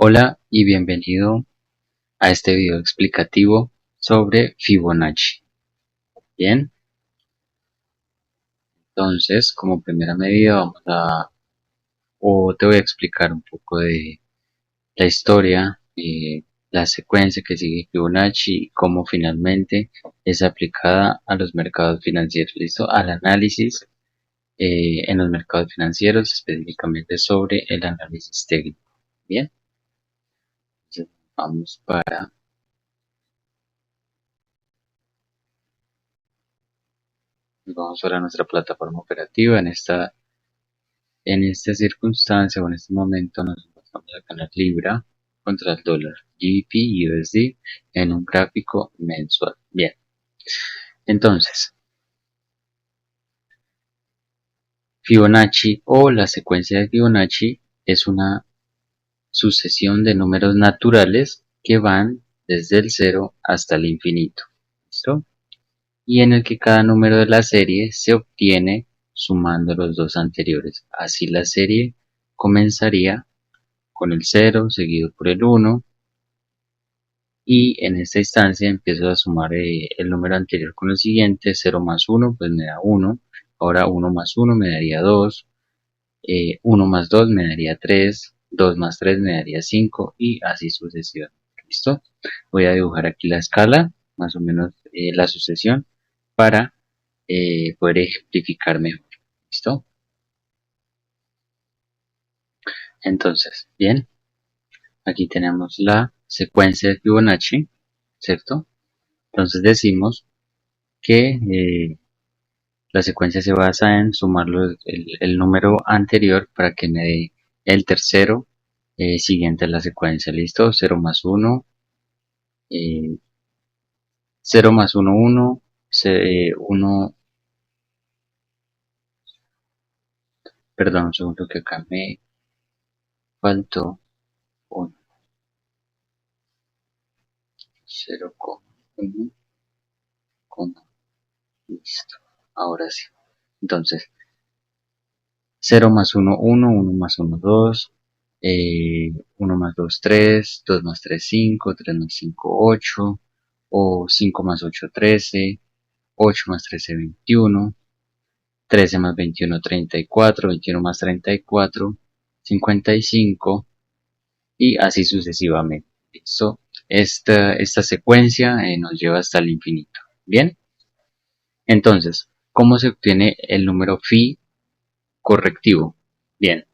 Hola y bienvenido a este video explicativo sobre Fibonacci. Bien, entonces como primera medida te voy a explicar un poco de la historia, la secuencia que sigue Fibonacci y cómo finalmente es aplicada a los mercados financieros. ¿Listo? Al análisis en los mercados financieros, específicamente sobre el análisis técnico. Bien, entonces vamos para nuestra plataforma operativa. En esta circunstancia o en este momento nos encontramos acá en la libra contra el dólar GBP USD en un gráfico mensual. Bien, entonces Fibonacci o la secuencia de Fibonacci es una sucesión de números naturales que van desde el cero hasta el infinito. ¿Listo? Y en el que cada número de la serie se obtiene sumando los dos anteriores. Así la serie comenzaría con el 0 seguido por el 1 y en esta instancia empiezo a sumar el número anterior con el siguiente. 0 más 1 pues me da 1, ahora 1 más 1 me daría 2, 1 más 2 me daría 3, 2 más 3 me daría 5 y así sucesivamente. ¿Listo? Voy a dibujar aquí la escala, más o menos la sucesión, para poder ejemplificar mejor. ¿Listo? Entonces, bien, aquí tenemos la secuencia de Fibonacci, ¿cierto? Entonces decimos que la secuencia se basa en sumar el número anterior para que me dé el tercero siguiente a la secuencia. ¿Listo? 0 más 1, 0 más 1, 1, 1, perdón, un segundo que acá me faltó 1, 0, 1, listo. Ahora sí. Entonces, 0 más 1, 1, 1 más 1, 2, 1 más 2, 3, 2 más 3, 5, 3 más 5, 8, o 5 más 8, 13, 8 más 13, 21, 13 más 21, 34, 21 más 34, 55 y así sucesivamente. ¿Listo? Esta secuencia nos lleva hasta el infinito. Bien, entonces, ¿cómo se obtiene el número phi correctivo? Bien,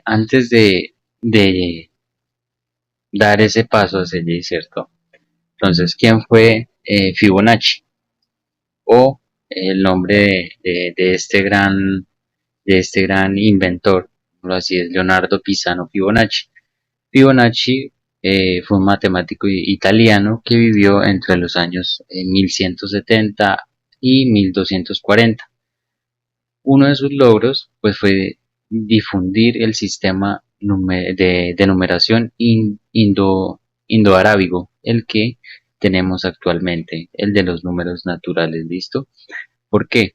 antes de dar ese paso hacia allí, ¿cierto? Entonces, ¿quién fue Fibonacci? O el nombre de este gran inventor, así es, Leonardo Pisano Fibonacci. Fibonacci fue un matemático italiano que vivió entre los años 1170 y 1240. Uno de sus logros pues, fue difundir el sistema de numeración indoarábigo, el que tenemos actualmente, el de los números naturales. ¿Listo? ¿Por qué?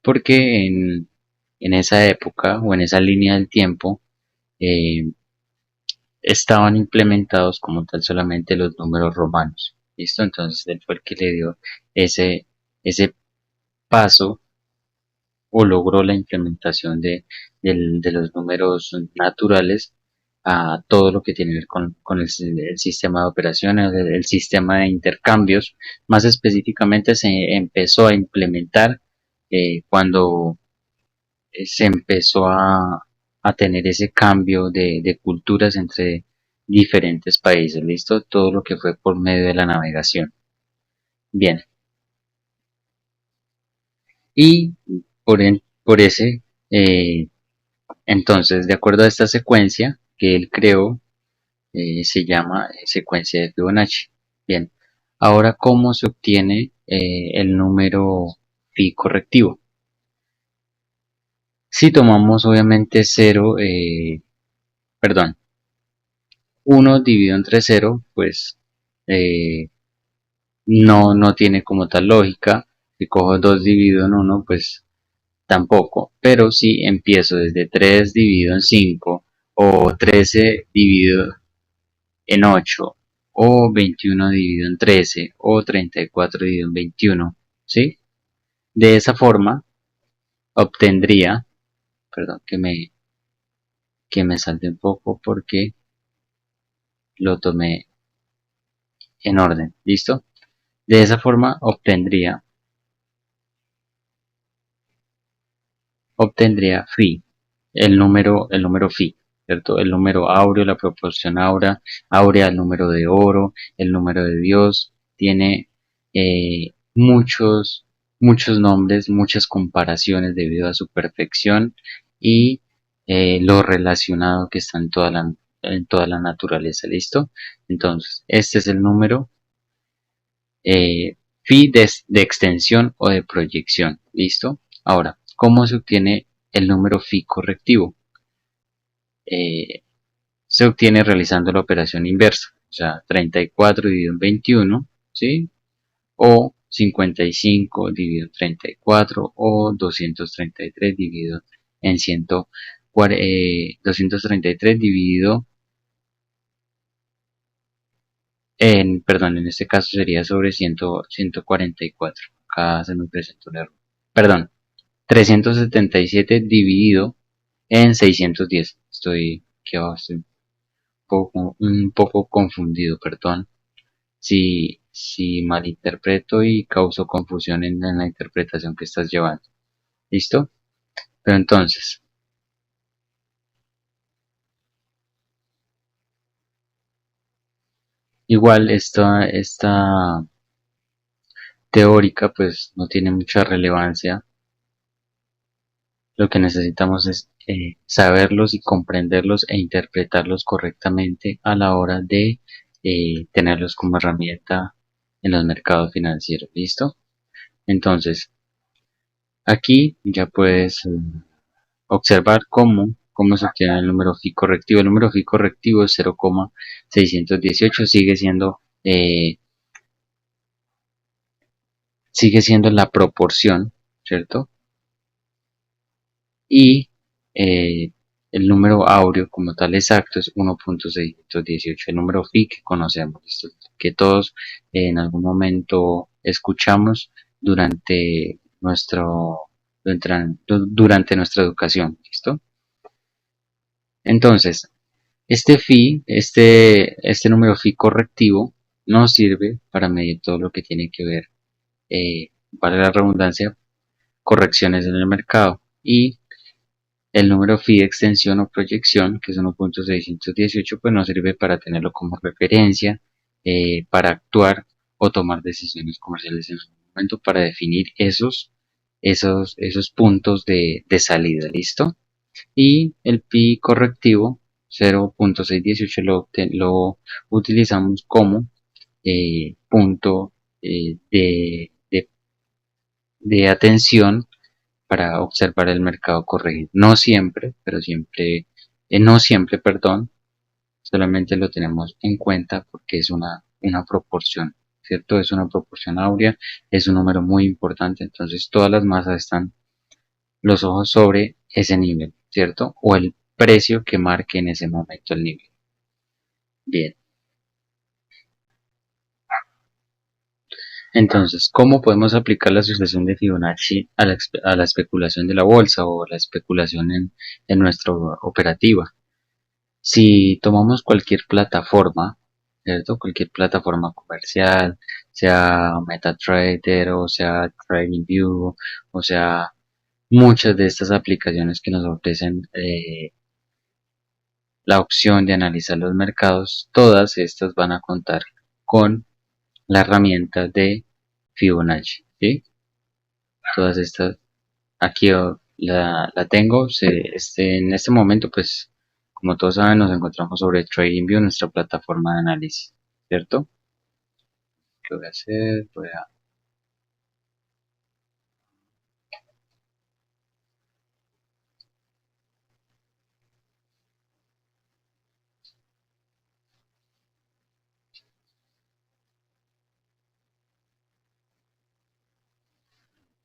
Porque en esa época o en esa línea del tiempo eh, estaban implementados como tal solamente los números romanos. ¿Listo? Entonces él fue el que le dio ese paso o logró la implementación de los números naturales a todo lo que tiene que ver con el sistema de operaciones, el sistema de intercambios. Más específicamente se empezó a implementar cuando se empezó a tener ese cambio de culturas entre diferentes países. ¿Listo? Todo lo que fue por medio de la navegación. Bien. Y por ese entonces, de acuerdo a esta secuencia que él creó, se llama secuencia de Fibonacci. Bien, ahora, ¿cómo se obtiene el número phi correctivo? Si tomamos obviamente 0, perdón, 1 dividido entre 0, pues no tiene como tal lógica. Si cojo 2 dividido en 1, pues tampoco, pero si empiezo desde 3 dividido en 5 o 13 dividido en 8, o 21 dividido en 13, o 34 dividido en 21, ¿sí? De esa forma obtendría, perdón que me salte un poco porque lo tomé en orden, ¿listo? De esa forma obtendría phi, el número phi, ¿cierto? El número áureo, la proporción áurea, el número de oro, el número de Dios, tiene muchos nombres, muchas comparaciones debido a su perfección y lo relacionado que está en toda la naturaleza, ¿listo? Entonces, este es el número phi de extensión o de proyección, ¿listo? Ahora, ¿cómo se obtiene el número phi correctivo? Eh, Se obtiene realizando la operación inversa, o sea, 34 dividido en 21, ¿sí? O 55 dividido en 34 o 233 dividido en 233 dividido perdón, en este caso sería sobre 144. Acá se me presentó un error. Perdón, 377 dividido en 610. Estoy un poco confundido, perdón. Si malinterpreto y causo confusión en la interpretación que estás llevando. ¿Listo? Pero entonces, igual esta teórica pues no tiene mucha relevancia. Lo que necesitamos es saberlos y comprenderlos e interpretarlos correctamente a la hora de tenerlos como herramienta en los mercados financieros. ¿Listo? Entonces, aquí ya puedes observar cómo se obtiene el número phi correctivo. El número phi correctivo es 0,618, sigue siendo la proporción, ¿cierto? Y el número áureo como tal exacto es 1,618, el número phi que conocemos, ¿listo? Que todos en algún momento escuchamos durante nuestra educación, ¿listo? Entonces, este número phi correctivo nos sirve para medir todo lo que tiene que ver, vale la redundancia, correcciones en el mercado. Y el número phi de extensión o proyección, que es 1,618, pues nos sirve para tenerlo como referencia, para actuar o tomar decisiones comerciales en un momento para definir esos puntos de salida, ¿listo? Y el pi correctivo 0,618 lo utilizamos como punto de atención para observar el mercado corregir. No siempre, pero no siempre, perdón, solamente lo tenemos en cuenta porque es una proporción, ¿cierto? Es una proporción áurea, es un número muy importante, entonces todas las masas están los ojos sobre ese nivel, ¿cierto? O el precio que marque en ese momento el nivel. Bien, entonces, ¿cómo podemos aplicar la sucesión de Fibonacci a la especulación de la bolsa o la especulación en nuestra operativa? Si tomamos cualquier plataforma, ¿cierto? Cualquier plataforma comercial, sea MetaTrader o sea TradingView, o sea muchas de estas aplicaciones que nos ofrecen la opción de analizar los mercados, todas estas van a contar con la herramienta de Fibonacci, ¿sí? Todas estas, aquí la tengo, en este momento, pues, como todos saben, nos encontramos sobre TradingView, nuestra plataforma de análisis, ¿cierto? ¿Qué voy a hacer? Voy a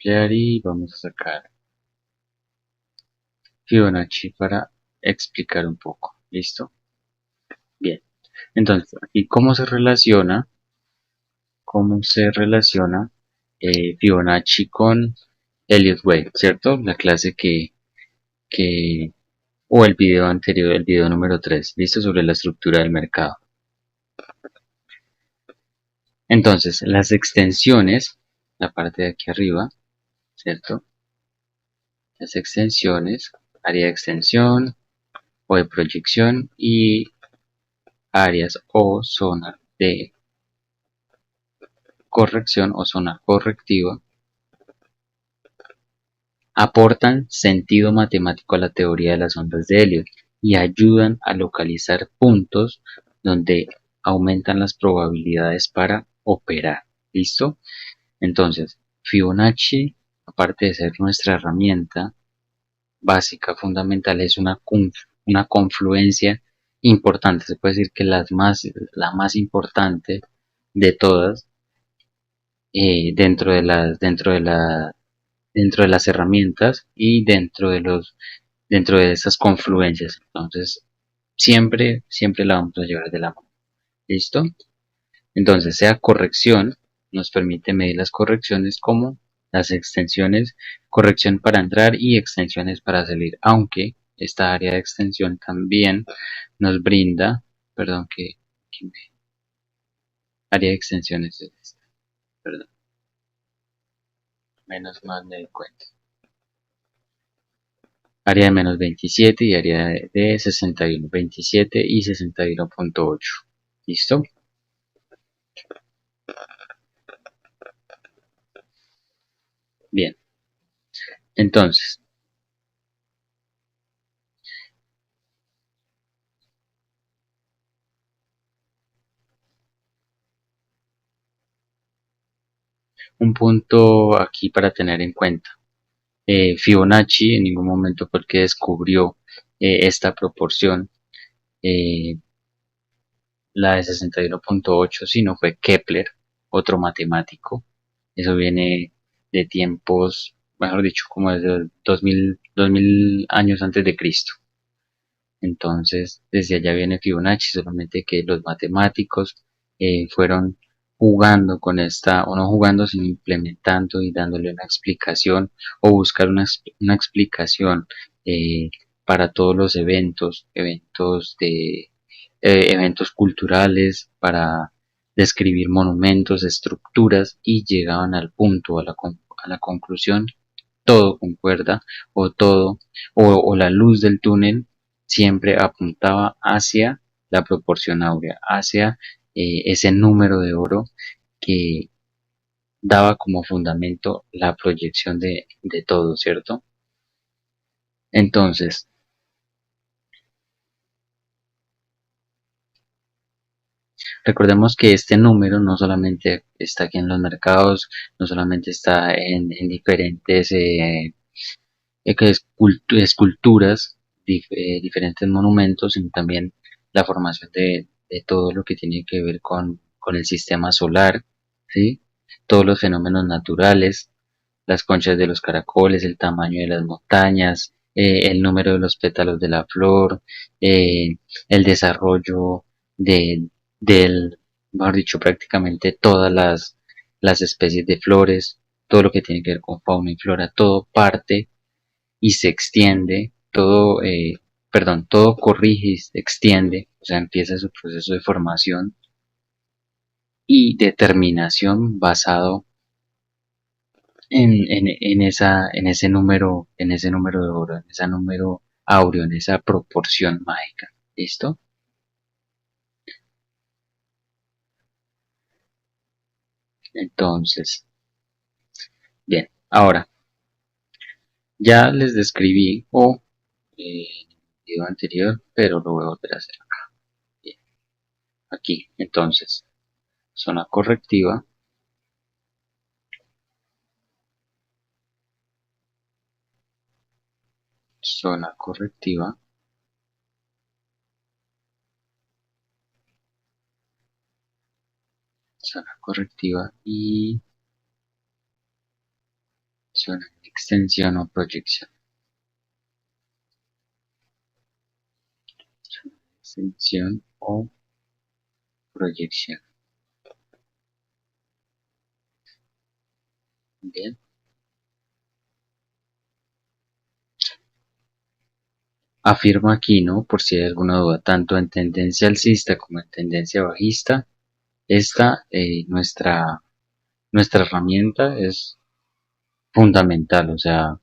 ampliar y vamos a sacar Fibonacci para explicar un poco. ¿Listo? Bien. Entonces, ¿y cómo se relaciona Fibonacci con Elliott Wave, ¿cierto? La clase que, o el video anterior, el video número 3, ¿listo? Sobre la estructura del mercado. Entonces, las extensiones, la parte de aquí arriba, ¿cierto? Las extensiones, área de extensión o de proyección y áreas o zona de corrección o zona correctiva aportan sentido matemático a la teoría de las ondas de Elliot y ayudan a localizar puntos donde aumentan las probabilidades para operar. ¿Listo? Entonces, Fibonacci, aparte de ser nuestra herramienta básica, fundamental, es una confluencia importante. Se puede decir que la más importante de todas dentro de las herramientas y dentro de esas confluencias. Entonces, siempre la vamos a llevar de la mano. ¿Listo? Entonces, sea corrección, nos permite medir las correcciones como las extensiones, corrección para entrar y extensiones para salir, aunque esta área de extensión también nos brinda, perdón, área de extensiones es esta, perdón, menos mal me di cuenta. Área de menos 27 y área de 61, 27 y 61.8. ¿Listo? Bien, entonces, un punto aquí para tener en cuenta. Fibonacci en ningún momento fue el que descubrió esta proporción, eh, la de 61.8, sino fue Kepler, otro matemático. Eso viene de tiempos, mejor dicho, como desde 2000 años antes de Cristo. Entonces, desde allá viene Fibonacci, solamente que los matemáticos fueron jugando con esta, o no jugando, sino implementando y dándole una explicación o buscar una explicación para todos los eventos culturales, para describir monumentos, estructuras, y llegaban al punto, a la conclusión, todo concuerda, o todo, o la luz del túnel siempre apuntaba hacia la proporción áurea, hacia ese número de oro que daba como fundamento la proyección de todo, ¿cierto? Entonces, recordemos que este número no solamente está aquí en los mercados, no solamente está en diferentes esculturas, diferentes monumentos, sino también la formación de todo lo que tiene que ver con el sistema solar, ¿sí? Todos los fenómenos naturales, las conchas de los caracoles, el tamaño de las montañas, el número de los pétalos de la flor, el desarrollo de, del, mejor dicho, prácticamente todas las especies de flores, todo lo que tiene que ver con fauna y flora, todo parte y se extiende, todo corrige y se extiende, o sea, empieza su proceso de formación y determinación basado en ese número de oro, en ese número áureo, en esa proporción mágica. ¿Listo? Entonces, bien, ahora ya les describí en el video anterior, pero lo voy a volver a hacer acá. Bien, aquí, entonces, zona correctiva, zona correctiva, zona correctiva y zona de extensión o proyección. extensión o proyección. Bien. Afirmo aquí, ¿no? Por si hay alguna duda, tanto en tendencia alcista como en tendencia bajista, esta, nuestra herramienta es fundamental, o sea,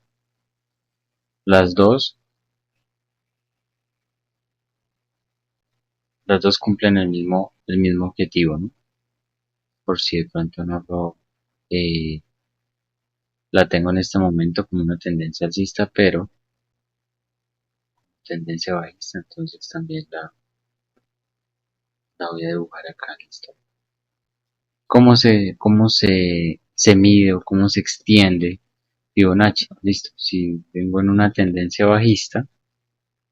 las dos, las dos cumplen el mismo objetivo, ¿no? Por si de pronto no la tengo en este momento como una tendencia alcista, pero tendencia bajista, entonces también la voy a dibujar acá, listo. ¿Cómo se mide o cómo se extiende Fibonacci? Listo. Si vengo en una tendencia bajista,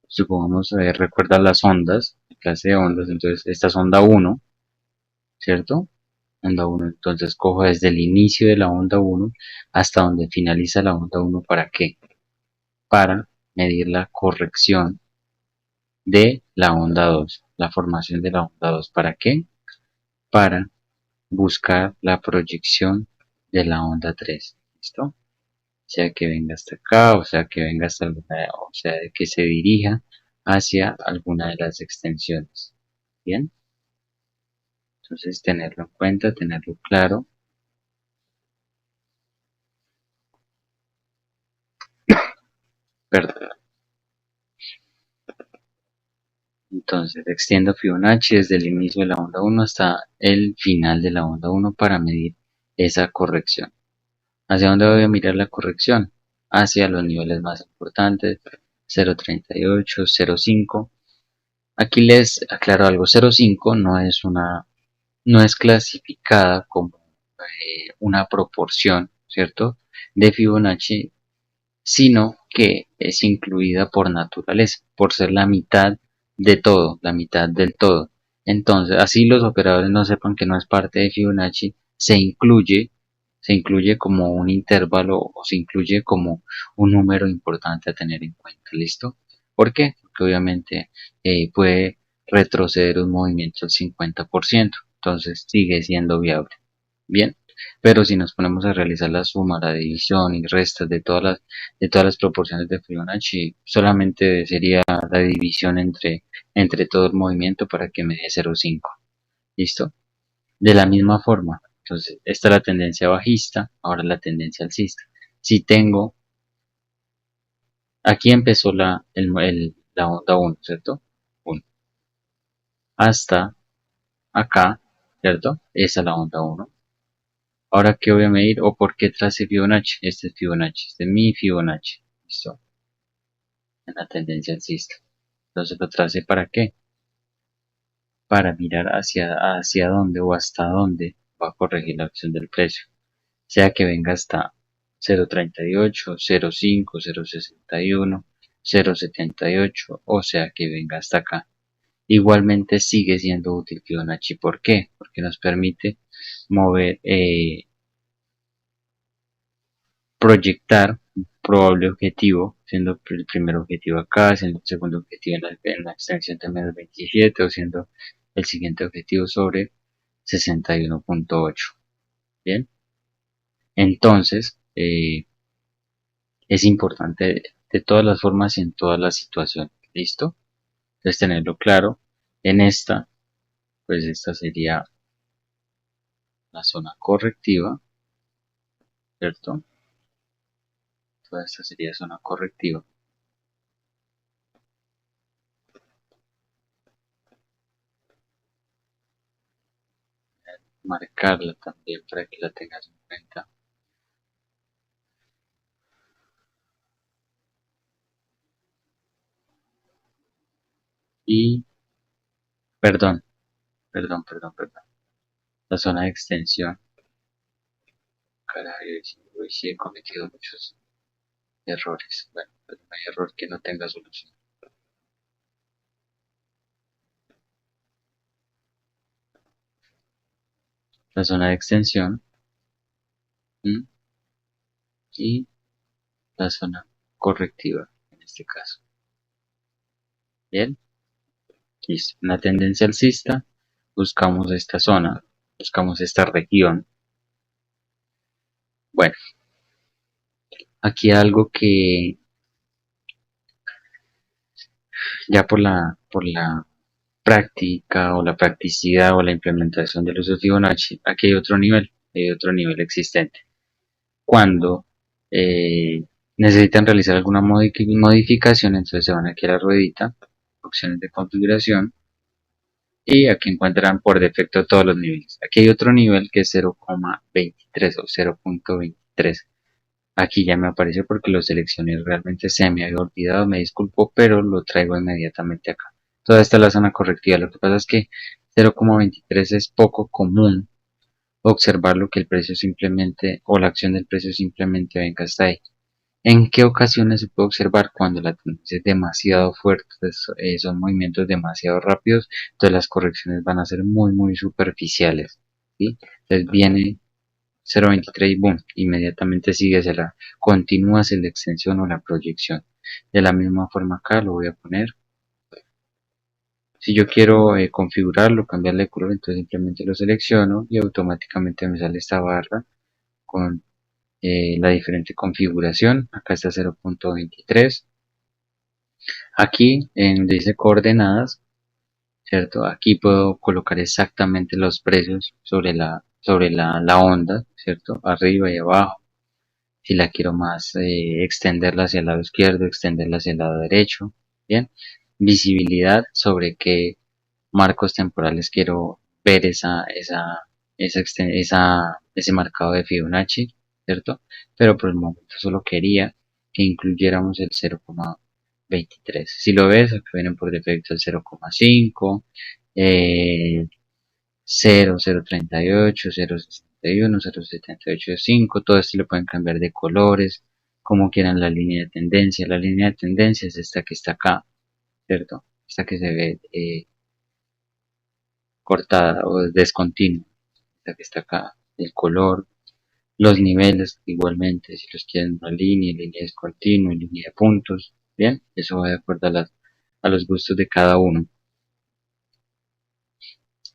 supongamos, recuerda las ondas, clase de ondas, entonces esta es onda 1, ¿cierto? Onda 1, entonces cojo desde el inicio de la onda 1 hasta donde finaliza la onda 1, ¿para qué? Para medir la corrección de la onda 2, la formación de la onda 2, ¿para qué? Para buscar la proyección de la onda 3, ¿listo? Sea que venga hasta acá, o sea que venga hasta alguna, o sea que se dirija hacia alguna de las extensiones. Bien, entonces tenerlo en cuenta, tenerlo claro. Perdón. Entonces extiendo Fibonacci desde el inicio de la onda 1 hasta el final de la onda 1 para medir esa corrección. ¿Hacia dónde voy a mirar la corrección? Hacia los niveles más importantes, 0.38, 0.5. Aquí les aclaro algo, 0.5 no es clasificada como una proporción, ¿cierto? De Fibonacci, sino que es incluida por naturaleza, por ser la mitad de todo, la mitad del todo. Entonces, así los operadores no sepan que no es parte de Fibonacci, se incluye como un intervalo o se incluye como un número importante a tener en cuenta, ¿listo? ¿Por qué? Porque obviamente puede retroceder un movimiento del 50%, entonces sigue siendo viable. Bien, pero si nos ponemos a realizar la suma, la división y restas de todas las proporciones de Fibonacci, solamente sería la división entre todo el movimiento para que me dé 0,5. ¿Listo? De la misma forma, entonces, esta es la tendencia bajista, ahora la tendencia alcista. Si tengo, aquí empezó la onda 1, ¿cierto? 1. Hasta acá, ¿cierto? Esa es la onda 1. Ahora, ¿qué voy a medir? ¿O por qué trace Fibonacci? Este es Fibonacci, este es mi Fibonacci. ¿Listo? En la tendencia alcista. Entonces lo trace ¿para qué? Para mirar hacia dónde o hasta dónde va a corregir la acción del precio. Sea que venga hasta 0.38, 0.5, 0.61, 0.78 o sea que venga hasta acá. Igualmente sigue siendo útil Fibonacci. ¿Por qué? Porque nos permite mover, proyectar un probable objetivo, siendo el primer objetivo acá, siendo el segundo objetivo en la extensión de menos 27 o siendo el siguiente objetivo sobre 61.8. Bien, entonces es importante de todas las formas y en todas las situaciones. ¿Listo? Entonces tenerlo claro. En esta, pues esta sería la zona correctiva, ¿cierto? Toda esta sería zona correctiva. Marcarla también para que la tengas en cuenta. Y, perdón, perdón. La zona de extensión. Caray, hoy sí he cometido muchos errores. Bueno, pero no hay error que no tenga solución. La zona de extensión, ¿m? Y la zona correctiva, en este caso. Bien, Listo. En la tendencia alcista buscamos esta zona, buscamos esta región. Bueno, aquí algo que ya por la práctica o la practicidad o la implementación del uso de Fibonacci, aquí hay otro nivel existente. Cuando necesitan realizar alguna modificación, entonces se van aquí a la ruedita, opciones de configuración, y aquí encuentran por defecto todos los niveles. Aquí hay otro nivel que es 0,23 o 0,23. Aquí ya me apareció porque lo seleccioné, realmente se me había olvidado, me disculpo, pero lo traigo inmediatamente acá. Toda esta es la zona correctiva. Lo que pasa es que 0,23 es poco común observar lo que el precio simplemente o la acción del precio simplemente venga hasta ahí. ¿En qué ocasiones se puede observar? Cuando la tendencia es demasiado fuerte, son movimientos demasiado rápidos, entonces las correcciones van a ser muy superficiales, ¿sí? Entonces viene 0,23 y boom, inmediatamente sigue hacia la, continúa hacia la extensión o la proyección. De la misma forma acá lo voy a poner. Si yo quiero configurarlo, cambiarle de color, entonces simplemente lo selecciono y automáticamente me sale esta barra con la diferente configuración. Acá está 0,23. Aquí en donde dice coordenadas, ¿cierto? Aquí puedo colocar exactamente los precios sobre la onda, ¿cierto? Arriba y abajo. Si la quiero más extenderla hacia el lado izquierdo, extenderla hacia el lado derecho. Bien. Visibilidad sobre qué marcos temporales quiero ver ese marcado de Fibonacci, ¿cierto? Pero por el momento solo quería que incluyéramos el 0,23. Si lo ves, acá vienen por defecto el 0,5, 0, 0,38, 0,61, 0,78,5. Todo esto lo pueden cambiar de colores, como quieran la línea de tendencia. La línea de tendencia es esta que está acá, ¿cierto? Esta que se ve cortada o descontinua, esta que está acá. El color, los niveles igualmente, si los quieren una línea discontinua, línea de puntos, bien, eso va de acuerdo a los gustos de cada uno.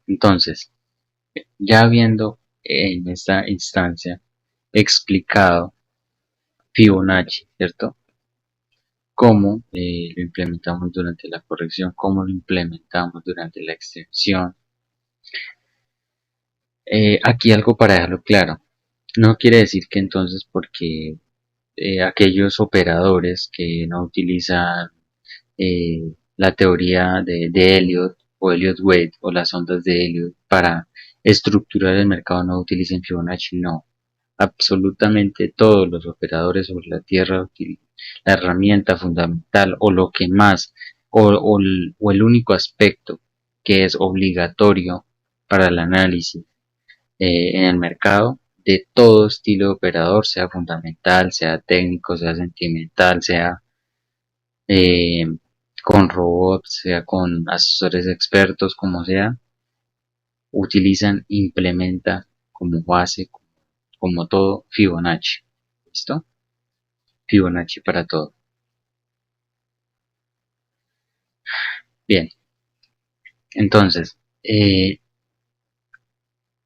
Entonces, ya habiendo en esta instancia explicado Fibonacci, ¿cierto? Cómo lo implementamos durante la corrección, cómo lo implementamos durante la extensión. Aquí algo para dejarlo claro. No quiere decir que entonces porque aquellos operadores que no utilizan la teoría de Elliott o Elliott-Wade o las ondas de Elliott para estructurar el mercado no utilicen Fibonacci, no. Absolutamente todos los operadores sobre la Tierra utilizan la herramienta fundamental o lo que más o el único aspecto que es obligatorio para el análisis en el mercado de todo estilo de operador, sea fundamental, sea técnico, sea sentimental, sea eh, con robots, sea con asesores expertos, como sea, implementa como base, como todo, Fibonacci. ¿Listo? Fibonacci para todo. Bien, entonces,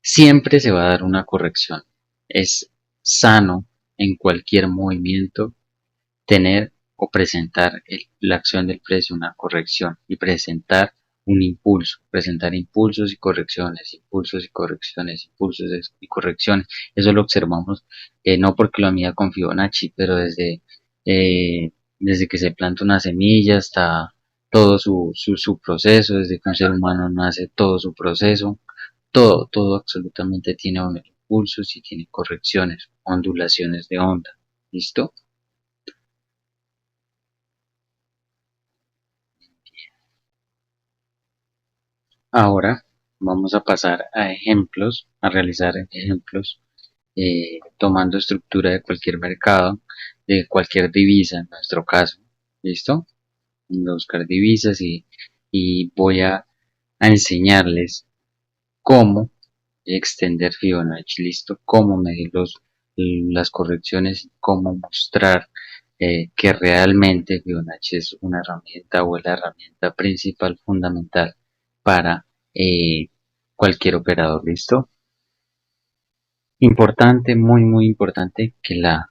siempre se va a dar una corrección. Es sano en cualquier movimiento tener o presentar la acción del precio, una corrección y presentar un impulso, presentar impulsos y correcciones, impulsos y correcciones, impulsos y correcciones. Eso lo observamos no porque lo mida con Fibonacci, pero desde que se planta una semilla hasta todo su proceso, desde que un ser humano nace, todo su proceso, todo absolutamente tiene impulsos y tiene correcciones, ondulaciones de onda. ¿Listo? Ahora vamos a pasar a ejemplos, a realizar ejemplos tomando estructura de cualquier mercado, de cualquier divisa en nuestro caso. ¿Listo? Voy a buscar divisas y voy a enseñarles cómo extender Fibonacci. ¿Listo? Cómo medir las correcciones, cómo mostrar que realmente Fibonacci es una herramienta o es la herramienta principal fundamental para cualquier operador. ¿Listo? Importante, muy, muy importante que la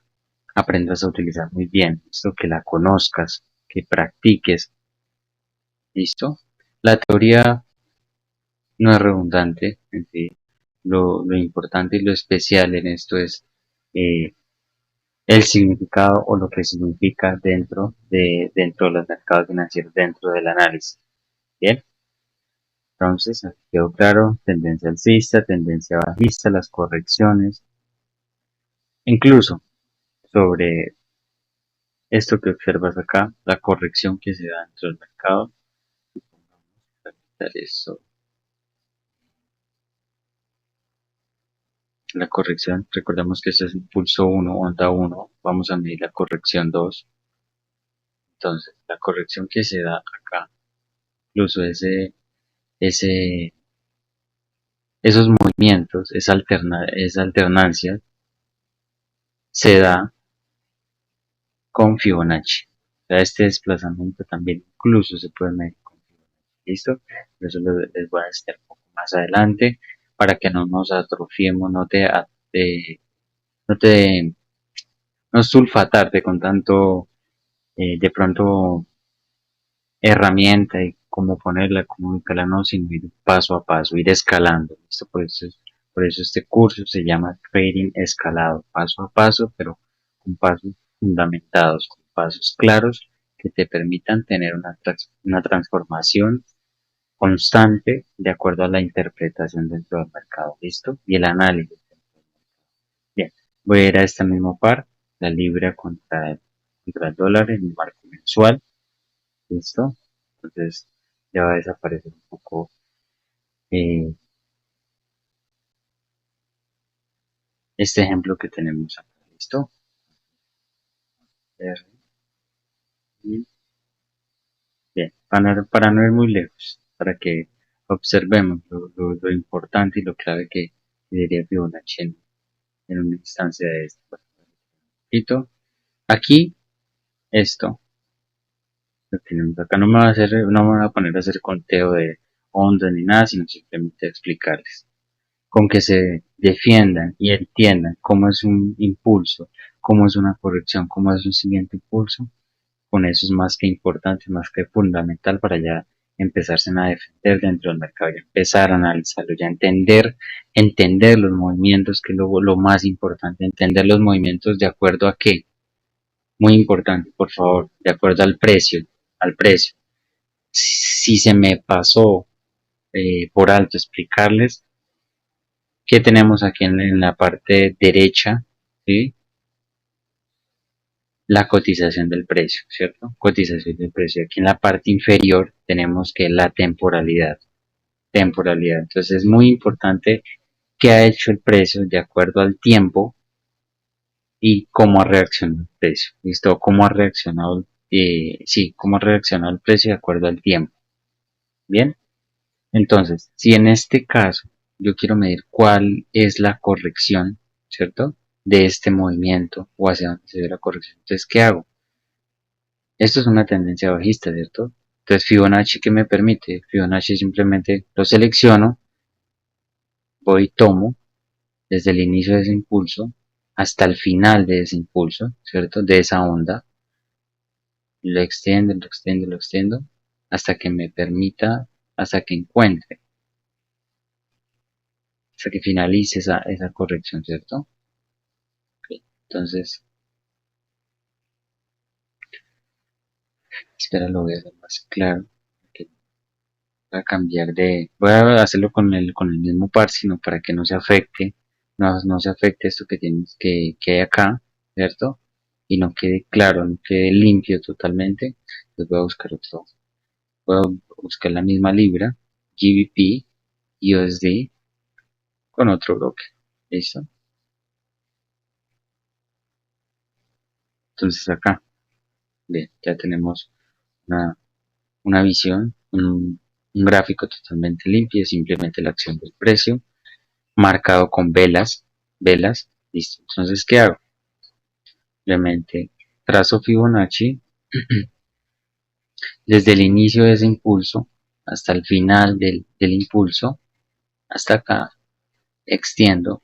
aprendas a utilizar muy bien. ¿Listo? Que la conozcas, que practiques. ¿Listo? La teoría no es redundante. En sí, lo importante y lo especial en esto es eh, el significado o lo que significa dentro de los mercados financieros, dentro del análisis. Bien, entonces aquí quedó claro, tendencia alcista, tendencia bajista, las correcciones, incluso sobre esto que observas acá, la corrección que se da dentro del mercado. Eso, la corrección, recordemos que este es impulso 1, onda 1, vamos a medir la corrección 2. Entonces, la corrección que se da acá, incluso ese, esos movimientos, esa alternancia, se da con Fibonacci. O sea, este desplazamiento también incluso se puede medir con Fibonacci. ¿Listo? Eso les voy a decir un poco más adelante para que no nos atrofiemos, no te no sulfatarte con tanto de pronto herramienta y cómo ponerla, cómo ubicarla, no, sino ir paso a paso, ir escalando. ¿Listo? Por eso este curso se llama Trading Escalado, paso a paso, pero con pasos fundamentados, con pasos claros que te permitan tener una transformación constante de acuerdo a la interpretación dentro del mercado. ¿Listo? Y el análisis. Bien, voy a ir a este mismo par, la libra contra el dólar en el marco mensual. ¿Listo? Entonces ya va a desaparecer un poco eh, este ejemplo que tenemos acá. ¿Listo? Bien, para no ir muy lejos, para que observemos lo importante y lo clave que diría Fibonacci en una instancia de esto. Bueno, aquí, esto, lo tenemos acá. No me voy a poner a hacer conteo de ondas ni nada, sino simplemente explicarles. Con que se defiendan y entiendan cómo es un impulso, cómo es una corrección, cómo es un siguiente impulso, con eso es más que importante, más que fundamental para ya empezarse a defender dentro del mercado, ya empezar a analizarlo, ya entender los movimientos, que es lo más importante, entender los movimientos de acuerdo a qué, muy importante, por favor, de acuerdo al precio. Si se me pasó por alto explicarles, ¿qué tenemos aquí en la parte derecha? ¿Sí? La cotización del precio, ¿cierto? Cotización del precio. Aquí en la parte inferior tenemos que la temporalidad. Temporalidad. Entonces es muy importante qué ha hecho el precio de acuerdo al tiempo y cómo ha reaccionado el precio. ¿Listo? Cómo ha reaccionado, sí, cómo ha reaccionado el precio de acuerdo al tiempo. Bien. Entonces, si en este caso yo quiero medir cuál es la corrección, ¿cierto? De este movimiento o hacia dónde se ve la corrección. Entonces, ¿qué hago? Esto es una tendencia bajista, ¿cierto? Entonces, Fibonacci, ¿qué me permite? Fibonacci simplemente lo selecciono, voy y tomo desde el inicio de ese impulso hasta el final de ese impulso, ¿cierto? De esa onda, lo extiendo, hasta que me permita, hasta que encuentre, hasta que finalice esa corrección, ¿cierto? Okay. Entonces, espera, lo voy a hacer más claro. Okay. Voy a cambiar voy a hacerlo con el mismo par, sino para que no se afecte, no se afecte esto que hay acá, ¿cierto? Y no quede claro, no quede limpio totalmente. Entonces voy a buscar voy a buscar la misma libra, GBP, USD, con otro bloque. ¿Listo? Entonces acá, bien, ya tenemos una, una visión, un gráfico totalmente limpio, simplemente la acción del precio, marcado con velas, listo. Entonces, ¿qué hago? Simplemente trazo Fibonacci desde el inicio de ese impulso hasta el final del impulso, hasta acá, extiendo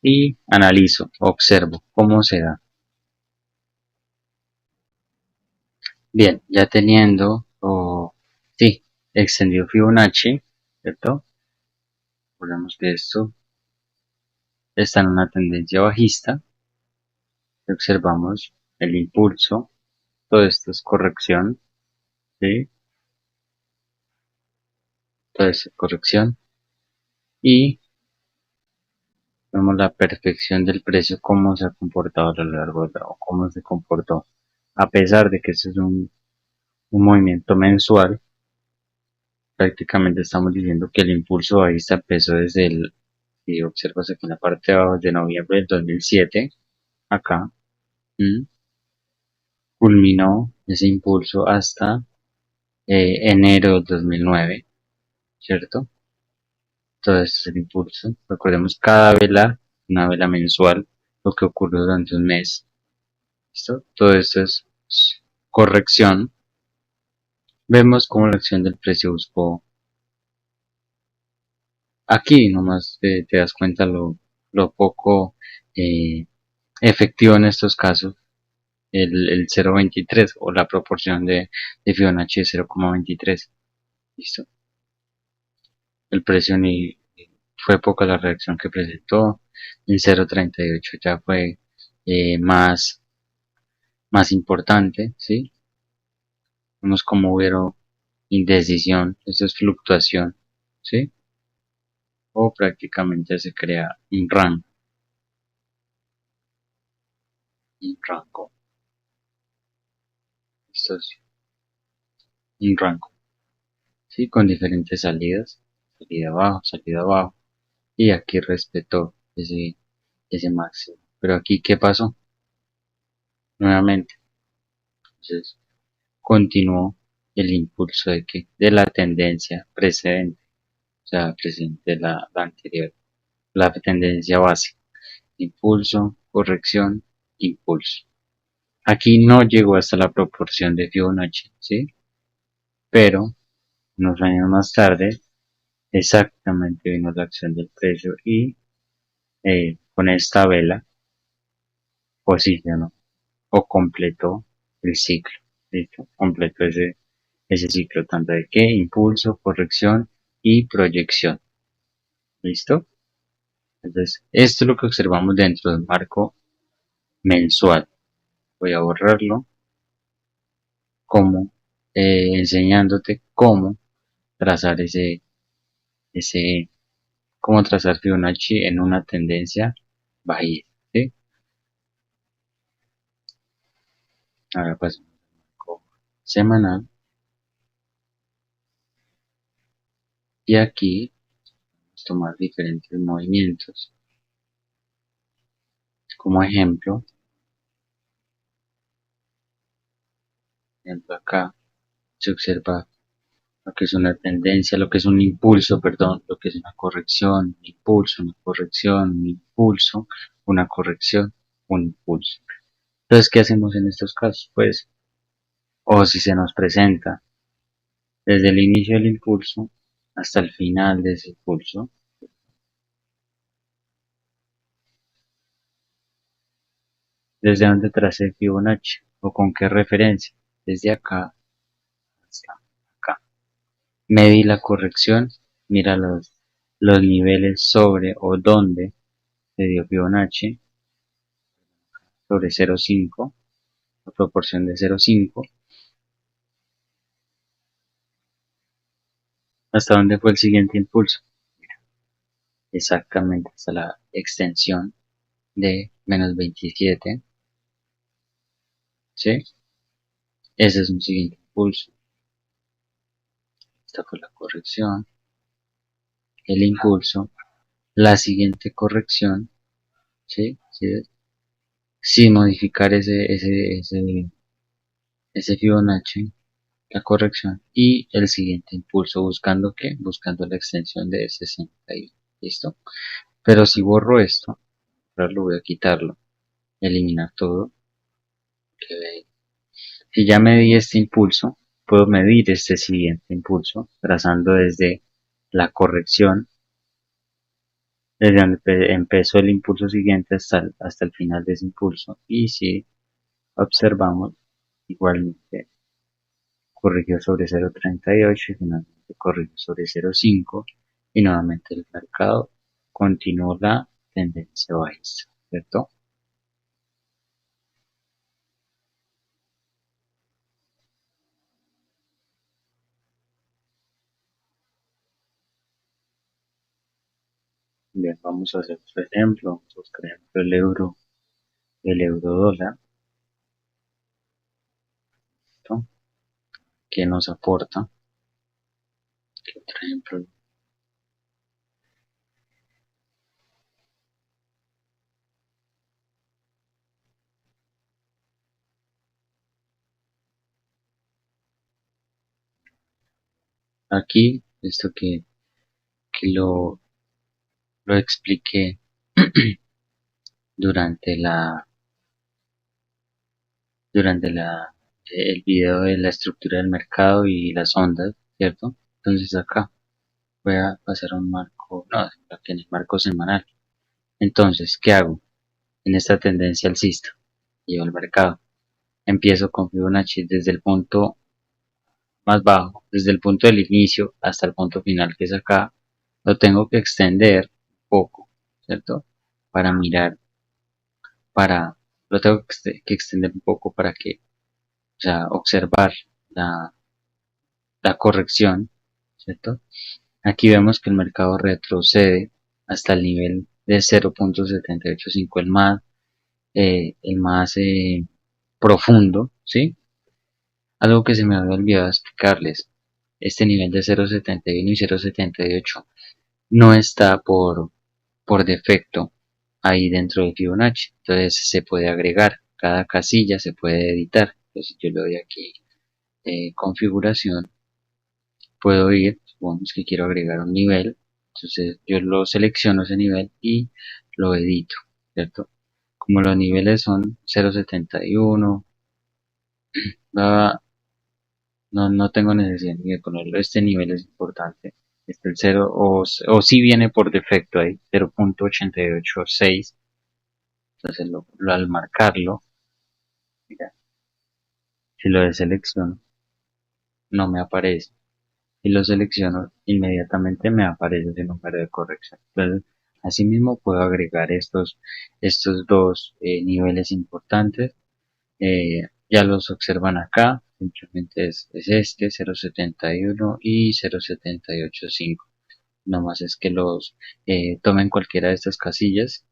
y analizo, observo cómo se da. Bien, ya teniendo, sí, extendido Fibonacci, ¿cierto? Recordemos que esto está en una tendencia bajista. Observamos el impulso, todo esto es corrección, ¿sí? Todo esto es corrección y vemos la perfección del precio, cómo se ha comportado a lo largo del o cómo se comportó. A pesar de que este es un movimiento mensual, prácticamente estamos diciendo que el impulso bajista empezó desde el, si observas aquí en la parte de abajo, de noviembre del 2007, acá, culminó ese impulso hasta enero del 2009, ¿cierto? Todo esto es el impulso. Recordemos cada vela, una vela mensual, lo que ocurrió durante un mes. ¿Listo? Todo esto es corrección. Vemos cómo la acción del precio buscó. Aquí nomás te das cuenta lo poco eh, efectivo en estos casos. El 0.23 o la proporción de Fibonacci de 0.23. ¿Listo? El precio ni fue poca la reacción que presentó. El 0.38 ya fue más importante, ¿sí? Vemos como hubieron indecisión, esto es fluctuación, ¿sí? O prácticamente se crea un rango, esto es un rango, ¿sí? Con diferentes salidas, salida abajo, y aquí respetó ese máximo. Pero aquí, ¿qué pasó? Nuevamente, entonces, continuó el impulso de que de la tendencia precedente, o sea, precedente de la anterior, la tendencia base, impulso, corrección, impulso. Aquí no llegó hasta la proporción de Fibonacci, ¿sí? Pero unos años más tarde, exactamente vino la acción del precio y con esta vela posicionó o completó el ciclo, ¿listo? Completó ese ciclo tanto de que impulso, corrección y proyección. ¿Listo? Entonces, esto es lo que observamos dentro del marco mensual. Voy a borrarlo como enseñándote cómo trazar ese, cómo trazar Fibonacci en una tendencia bajista. ¿Sí? Ahora pasamos al marco semanal y aquí vamos a tomar diferentes movimientos. Como ejemplo acá se observa lo que es una tendencia, lo que es un impulso, perdón, lo que es una corrección, un impulso, una corrección, un impulso, una corrección, un impulso. Entonces, ¿qué hacemos en estos casos? Pues, o si se nos presenta desde el inicio del impulso hasta el final de ese impulso, desde donde tracé Fibonacci o con qué referencia, desde acá hasta acá. Medí la corrección, mira los niveles sobre o donde se dio Fibonacci, sobre 0.5, la proporción de 0.5, hasta dónde fue el siguiente impulso, exactamente hasta la extensión de menos 27, ¿sí? Ese es un siguiente impulso, esta fue la corrección, el impulso, la siguiente corrección, ¿sí? ¿Sí? Sin modificar ese Fibonacci, la corrección y el siguiente impulso buscando ¿qué? Buscando la extensión de 60 ¿listo? Pero si borro esto, ahora lo voy a quitarlo, eliminar todo, que si ya medí este impulso, puedo medir este siguiente impulso, trazando desde la corrección, desde donde empezó el impulso siguiente hasta el final de ese impulso. Y si observamos, igualmente corrigió sobre 0,38 y finalmente corrigió sobre 0,5 y nuevamente el mercado continuó la tendencia bajista, ¿cierto? Bien, vamos a hacer otro ejemplo, vamos a buscar ejemplo el euro dólar, ¿cierto? Que nos aporta, ¿qué otro ejemplo? Aquí, esto que lo expliqué durante el video de la estructura del mercado y las ondas, ¿cierto? Entonces acá voy a pasar a un marco, no, aquí en el marco semanal. Entonces, ¿qué hago? En esta tendencia alcista, llevo el mercado. Empiezo con Fibonacci desde el punto más bajo, desde el punto del inicio hasta el punto final que es acá, lo tengo que extender un poco, ¿cierto? Para mirar, lo tengo que extender un poco para que, o sea, observar la, la corrección, ¿cierto? Aquí vemos que el mercado retrocede hasta el nivel de 0,785, el más profundo, ¿sí? Algo que se me había olvidado explicarles, este nivel de 0,71 y 0,78 no está por defecto ahí dentro de Fibonacci, entonces se puede agregar, cada casilla se puede editar, entonces yo le doy aquí configuración, puedo ir, supongamos que quiero agregar un nivel, entonces yo lo selecciono ese nivel y lo edito, ¿cierto? Como los niveles son 0,71, no tengo necesidad ni de ponerlo, este nivel es importante, este el 0 o si viene por defecto ahí, 0,886, entonces al marcarlo, mira, si lo deselecciono, no me aparece, y lo selecciono, inmediatamente me aparece ese número de corrección. Entonces, asimismo puedo agregar estos dos niveles importantes. Ya los observan acá, simplemente es este 0,71 y 0,785. No más es que los tomen cualquiera de estas casillas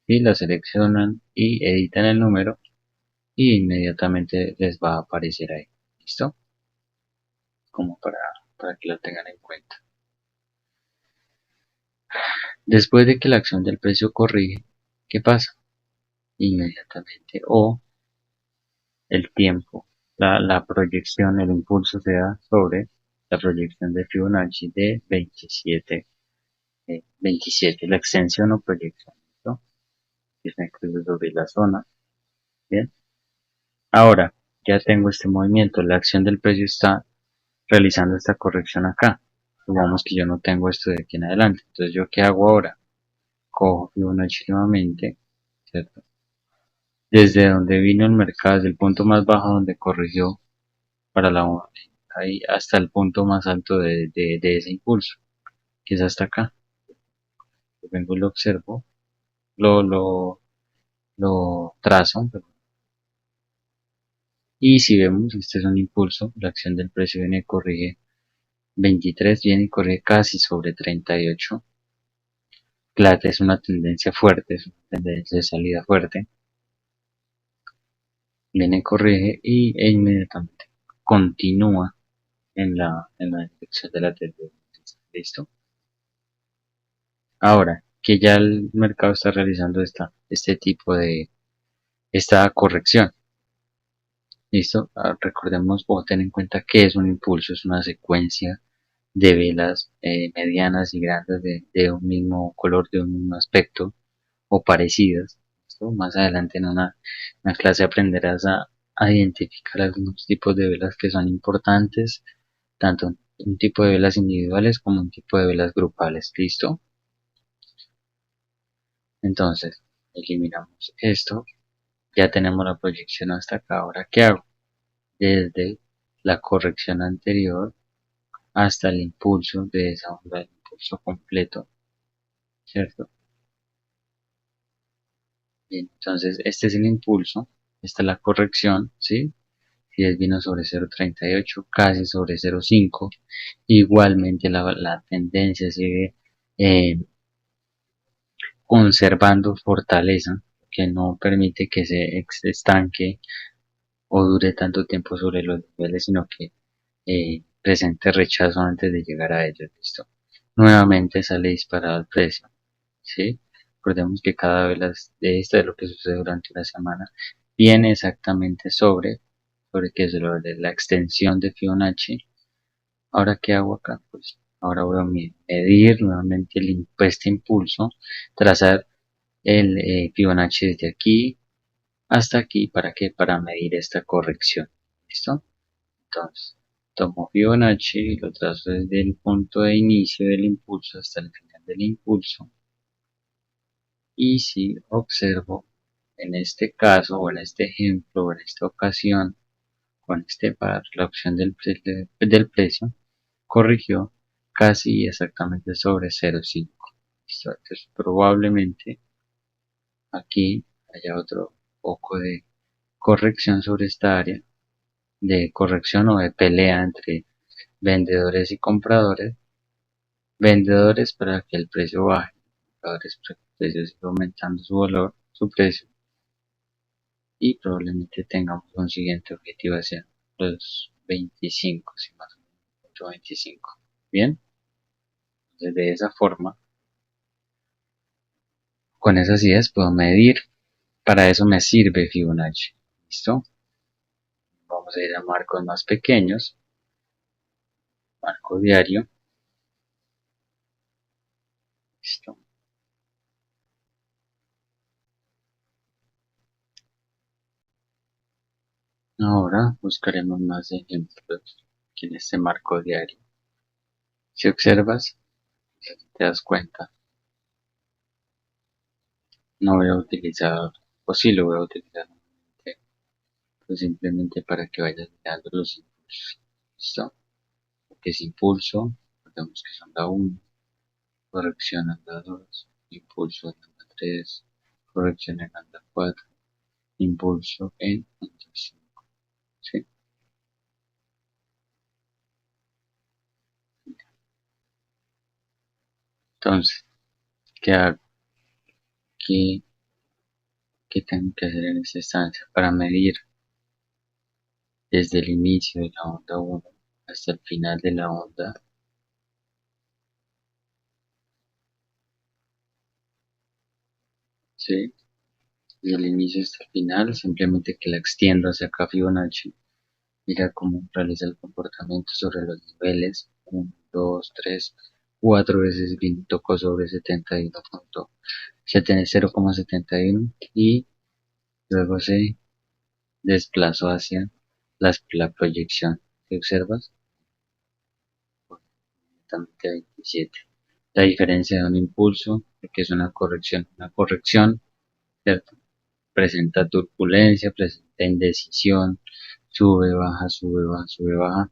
y la seleccionan y editan el número y inmediatamente les va a aparecer ahí. ¿Listo? Como para que lo tengan en cuenta. Después de que la acción del precio corrige, ¿qué pasa? Inmediatamente o el tiempo, la proyección, el impulso se da sobre la proyección de Fibonacci de 27, la extensión o proyección, ¿no? Que se incluye sobre la zona. Bien, ahora ya tengo este movimiento, la acción del precio está realizando esta corrección acá. Supongamos que yo no tengo esto de aquí en adelante, entonces yo qué hago ahora, cojo Fibonacci nuevamente, ¿cierto? Desde donde vino el mercado, desde el punto más bajo donde corrigió para ahí hasta el punto más alto de ese impulso, que es hasta acá. Yo vengo y lo observo, lo, lo, lo trazo, y si vemos, este es un impulso, la acción del precio viene y corrige 23, viene y corrige casi sobre 38. Plata es una tendencia fuerte, es una tendencia de salida fuerte, viene y corrige e inmediatamente continúa en la dirección de la tendencia. ¿Listo? Ahora que ya el mercado está realizando este tipo esta corrección, ¿listo? Recordemos o ten en cuenta que es un impulso, es una secuencia de velas medianas y grandes de un mismo color, de un mismo aspecto o parecidas. ¿Listo? Más adelante en una clase aprenderás a identificar algunos tipos de velas que son importantes, tanto un tipo de velas individuales como un tipo de velas grupales. ¿Listo? Entonces, eliminamos esto. Ya tenemos la proyección hasta acá. Ahora, ¿qué hago? Desde la corrección anterior hasta el impulso de esa onda, el impulso completo, ¿cierto? Bien, entonces este es el impulso, esta es la corrección, ¿sí? 10 vino sobre 0,38, casi sobre 0,5. Igualmente la tendencia sigue eh, conservando fortaleza, que no permite que se estanque o dure tanto tiempo sobre los niveles, sino que presente rechazo antes de llegar a ellos. Listo. Nuevamente sale disparado el precio. ¿Sí? Recordemos que cada vez de esto de lo que sucede durante la semana viene exactamente sobre qué es lo de la extensión de Fibonacci. Ahora, ¿qué hago acá? Pues ahora voy a medir nuevamente este impulso, trazar el Fibonacci desde aquí hasta aquí. ¿Para qué? Para medir esta corrección. ¿Listo? Entonces, tomo Fibonacci y lo trazo desde el punto de inicio del impulso hasta el final del impulso. Y si observo en este caso o en este ejemplo o en esta ocasión con este par, la opción del precio corrigió casi exactamente sobre 0,5. Entonces probablemente aquí haya otro poco de corrección sobre esta área, de corrección o de pelea entre vendedores y compradores. Vendedores para que el precio baje, compradores para que el precio siga aumentando su valor, su precio, y probablemente tengamos un siguiente objetivo hacia los 25, si más o menos 25. Bien, entonces de esa forma, con esas ideas puedo medir. Para eso me sirve Fibonacci. ¿Listo? Vamos a ir a marcos más pequeños, marco diario. ¿Listo? Ahora buscaremos más ejemplos en este marco diario. Si observas, si te das cuenta, no voy a utilizar, o sí lo voy a utilizar, pues simplemente para que vayas mirando los impulsos. ¿Listo? Porque es impulso, recordemos que son la 1, corrección en la 2, impulso en la 3, corrección en la 4, impulso en la 5. ¿Sí? Entonces, ¿qué hago? ¿Qué, ¿Qué tengo que hacer en esta instancia para medir desde el inicio de la onda 1 hasta el final de la onda? ¿Sí? Desde el inicio hasta el final, simplemente que la extiendo hacia acá Fibonacci. Mira cómo realiza el comportamiento sobre los niveles. 1, 2, 3, 4 veces tocó sobre 0,71 y luego se desplazó hacia la proyección. ¿Qué observas? Exactamente 27. La diferencia de un impulso, que es una corrección, ¿cierto? Presenta turbulencia, presenta indecisión, sube, baja, sube, baja, sube, baja.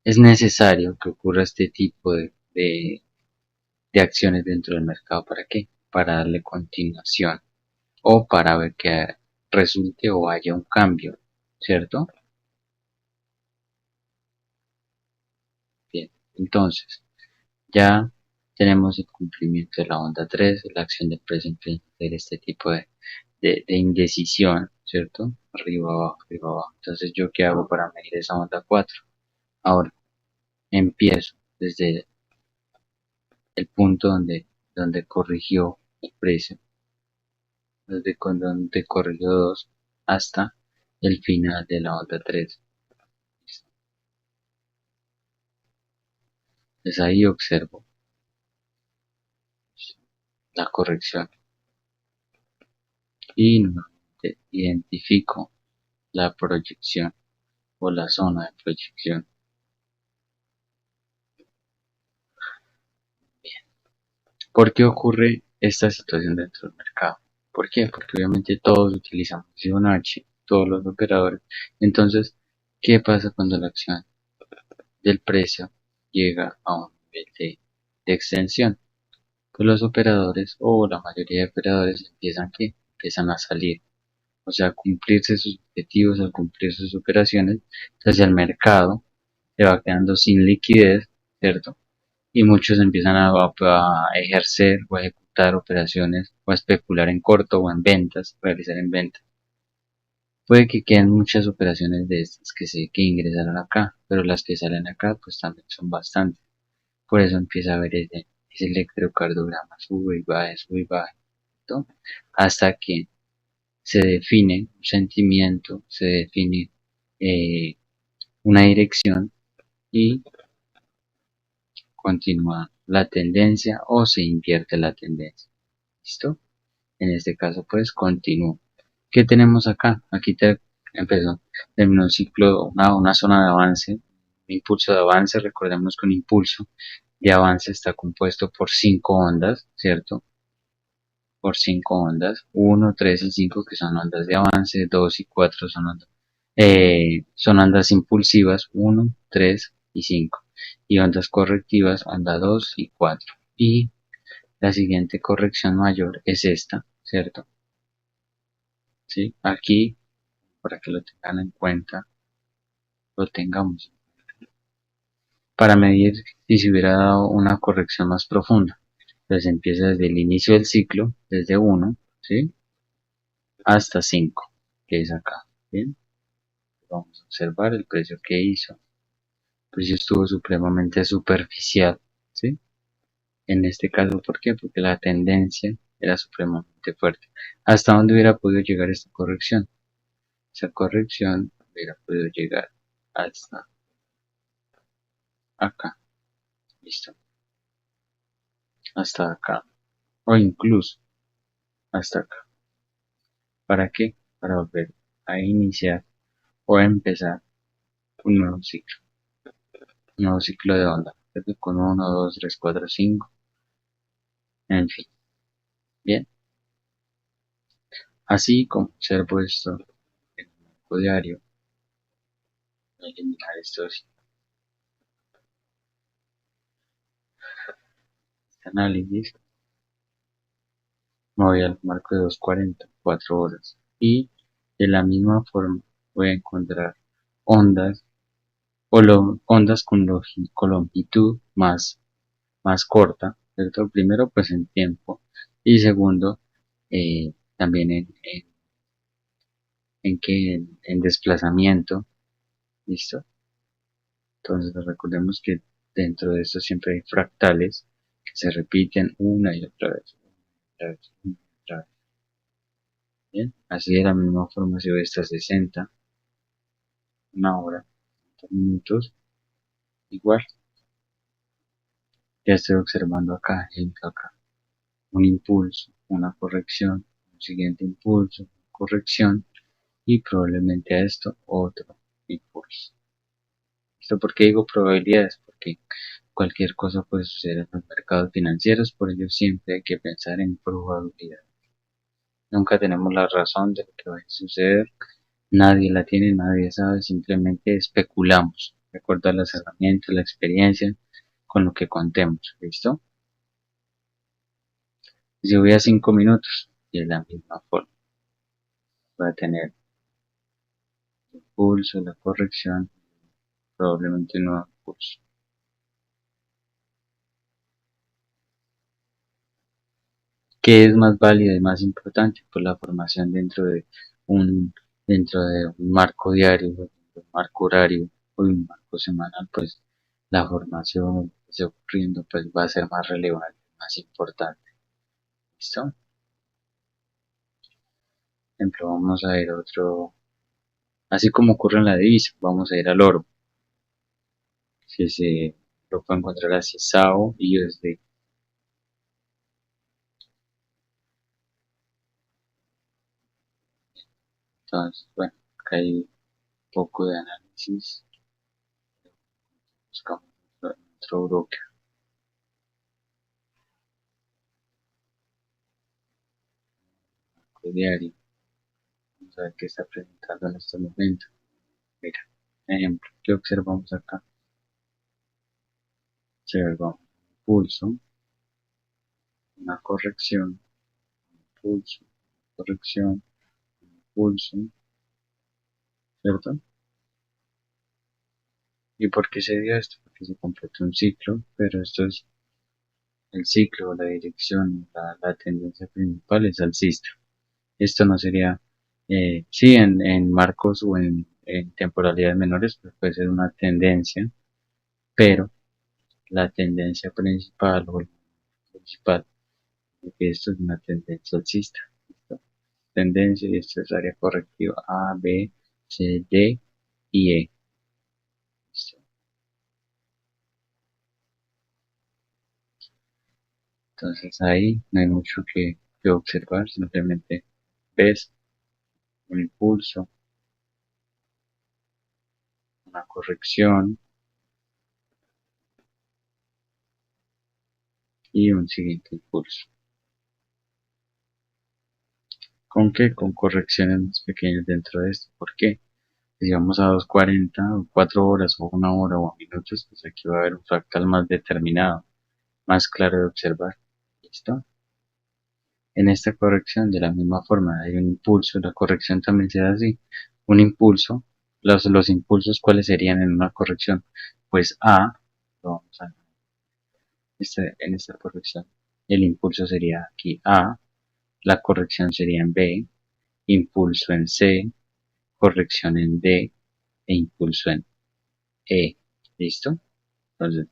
Es necesario que ocurra este tipo de acciones dentro del mercado. ¿Para qué? Para darle continuación o para ver que resulte o haya un cambio, ¿cierto? Bien, entonces ya tenemos el cumplimiento de la onda 3, la acción del precio empieza a hacer este tipo de indecisión, ¿cierto? Arriba, abajo, arriba, abajo. Entonces, ¿yo qué hago para medir esa onda 4? Ahora, empiezo desde el punto donde corrigió el precio, desde donde corrigió 2 hasta el final de la onda 3. Entonces ahí observo la corrección y nuevamente identifico. la proyección o la zona de proyección. ¿Por qué ocurre esta situación dentro del mercado? ¿Por qué? Porque obviamente todos utilizamos Fibonacci, todos los operadores. Entonces, ¿qué pasa cuando la acción del precio llega a un nivel de extensión? Pues los operadores o la mayoría de operadores empiezan a salir, o sea, a cumplirse sus objetivos, a cumplir sus operaciones. Entonces el mercado se va quedando sin liquidez, ¿cierto? Y muchos empiezan a ejercer o a ejecutar operaciones o a especular en corto o en ventas, realizar en ventas. Puede que queden muchas operaciones de estas que ingresaron acá, pero las que salen acá pues también son bastantes. Por eso empieza a ver ese electrocardiograma, sube y baja, ¿no? Hasta que se define un sentimiento, se define eh, una dirección y continúa la tendencia o se invierte la tendencia. ¿Listo? En este caso, pues continúo. ¿Qué tenemos acá? Aquí empezó, terminó un ciclo, una zona de avance, un impulso de avance. Recordemos que un impulso de avance está compuesto por 5 ondas, ¿cierto? Por 5 ondas, 1, 3 y 5 que son ondas de avance, 2 y 4 son ondas impulsivas, 1, 3 y 5. Y ondas correctivas, onda 2 y 4. Y la siguiente corrección mayor es esta, ¿cierto? ¿Sí? Aquí, para que lo tengan en cuenta, lo tengamos. Para medir si se hubiera dado una corrección más profunda. Entonces empieza desde el inicio del ciclo, desde 1, ¿sí? Hasta 5, que es acá. ¿Bien? Vamos a observar el precio que hizo. El precio estuvo supremamente superficial, ¿sí? En este caso, ¿por qué? Porque la tendencia era supremamente fuerte. ¿Hasta dónde hubiera podido llegar esta corrección? Esa corrección hubiera podido llegar hasta acá, listo, hasta acá, o incluso hasta acá. ¿Para qué? Para volver a iniciar o a empezar un nuevo ciclo de onda, con 1, 2, 3, 4, 5, en fin, bien. Así como observo esto en el marco diario, voy a eliminar estos análisis, me voy al marco de 240, 4 horas, y de la misma forma voy a encontrar ondas o ondas con longitud más corta, ¿cierto? Primero, pues en tiempo, y segundo, también en desplazamiento, ¿listo? Entonces recordemos que dentro de esto siempre hay fractales que se repiten una y otra vez, otra vez, una y otra vez. Bien, así de la misma forma si voy hasta 60, una hora, 30 minutos, igual. Ya estoy observando acá, ejemplo acá, un impulso, una corrección, un siguiente impulso, corrección y probablemente a esto otro impulso. ¿Esto por qué digo probabilidades? Porque cualquier cosa puede suceder en los mercados financieros, por ello siempre hay que pensar en probabilidades. Nunca tenemos la razón de lo que va a suceder, nadie la tiene, nadie sabe, simplemente especulamos. Recuerda las herramientas, la experiencia con lo que contemos, ¿listo? Si voy a 5 minutos, y de la misma forma, voy a tener el impulso, la corrección, probablemente un nuevo impulso. ¿Qué es más válido y más importante? Pues la formación un, dentro de un marco diario, de un marco horario o de un marco semanal, pues la formación que esté ocurriendo pues va a ser más relevante, más importante. ¿Listo? Por ejemplo, vamos a ir a otro, así como ocurre en la divisa, vamos a ir al oro, que se lo puede encontrar así SAO y USD. Entonces, bueno, acá hay un poco de análisis. Buscamos nuestro broker diario. Vamos a ver qué está presentando en este momento. Mira, ejemplo, ¿qué observamos acá? Observamos un pulso, una corrección, pulso, corrección, pulso, ¿cierto? ¿Y por qué se dio esto? Porque se completó un ciclo, pero esto es el ciclo, la dirección, la tendencia principal es alcista. Esto no sería, sí, en marcos o en temporalidades menores, pues puede ser una tendencia, pero la tendencia principal o el principal, porque esto es una tendencia alcista. ¿Listo? Tendencia y esto es área correctiva A, B, C, D y E. ¿Listo? Entonces ahí no hay mucho que observar, simplemente ves un impulso, una corrección y un siguiente impulso. ¿Con qué? Con correcciones más pequeñas dentro de esto. ¿Por qué? Si vamos a 2:40 o 4 horas o 1 hora o a minutos, pues aquí va a haber un fractal más determinado, más claro de observar. ¿Listo? En esta corrección, de la misma forma, hay un impulso, la corrección también se da así. Un impulso, los impulsos, ¿cuáles serían en una corrección? Pues A, lo vamos a en esta corrección, el impulso sería aquí A, la corrección sería en B, impulso en C, corrección en D e impulso en E. ¿Listo? Entonces,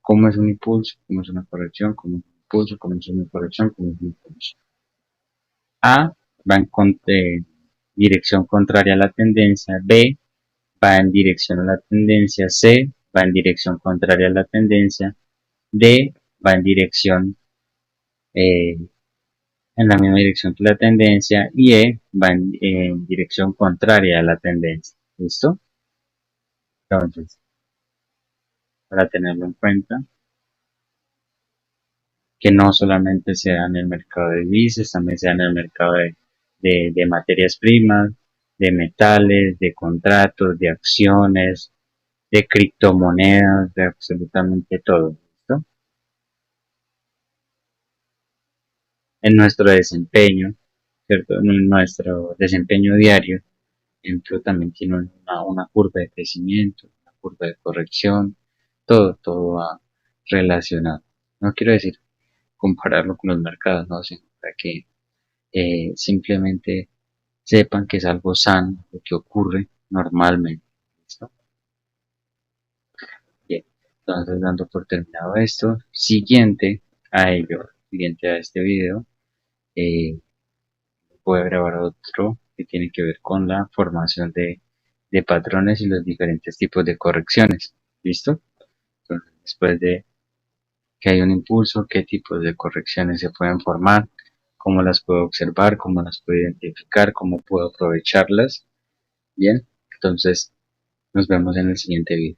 ¿cómo es un impulso? ¿Cómo es una corrección? ¿Cómo es un impulso? ¿Cómo es una corrección? ¿Cómo es un impulso? A va en dirección contraria a la tendencia, B va en dirección a la tendencia, C va en dirección contraria a la tendencia, D va en dirección en la misma dirección que la tendencia y E va en dirección contraria a la tendencia. ¿Listo? Entonces, para tenerlo en cuenta, que no solamente se da en el mercado de divisas, también se da en el mercado de materias primas, de metales, de contratos, de acciones, de criptomonedas, de absolutamente todo. ¿Listo? En nuestro desempeño, ¿cierto? En nuestro desempeño diario, ejemplo, también tiene una curva de crecimiento, una curva de corrección, todo va relacionado. No quiero decir compararlo con los mercados, no, sino para que simplemente sepan que es algo sano lo que ocurre normalmente. ¿Listo? Bien, entonces dando por terminado esto, siguiente a este video, eh, voy a grabar otro que tiene que ver con la formación de patrones y los diferentes tipos de correcciones. ¿Listo? Entonces, después de que hay un impulso, qué tipos de correcciones se pueden formar, cómo las puedo observar, cómo las puedo identificar, cómo puedo aprovecharlas. Bien, entonces nos vemos en el siguiente video.